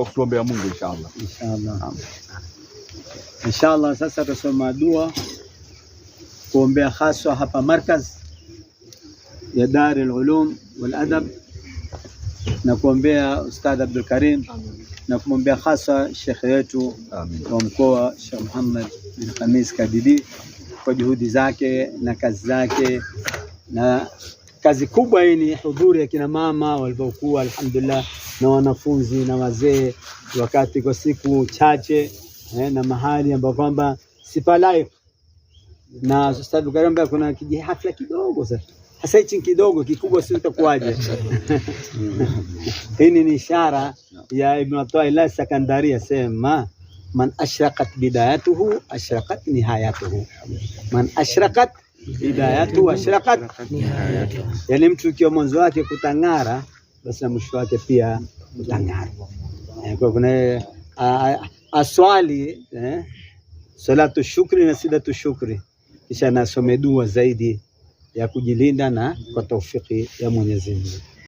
Tuombea Mungu inshallah. Inshallah sasa tutasoma dua kuombea haswa hapa markaz ya Dar al-Ulum wal Adab, na kuombea Ustadh Abdul Karim, na kumwombea haswa shekhe yetu wa mkoa Sheikh Muhammad bin Khamis Kadidi kwa juhudi zake na kazi zake, na kazi kubwa hii ni hudhuri ya kina mama walivyokuwa alhamdulillah, na wanafunzi na wazee, wakati kwa siku chache na mahali ambapo kwamba sipalai. Na Ustadh Karim kuna kijihafla kidogo sasa hichi kidogo, kikubwa si utakuwaje? Hii ni ishara ya Ibn Athaillah Sekandaria, sema man ashraqat bidayatuhu ashraqat nihayatuhu, man ashraqat bidayatuhu ashraqat nihayatuhu. Yani mtu ukiwa mwanzo wake kutangara, basi na mwisho wake pia kutangara. Kwa kuna aswali salatu shukri na sidatu shukri, kisha nasome dua zaidi ya kujilinda na kwa taufiki ya Mwenyezi Mungu.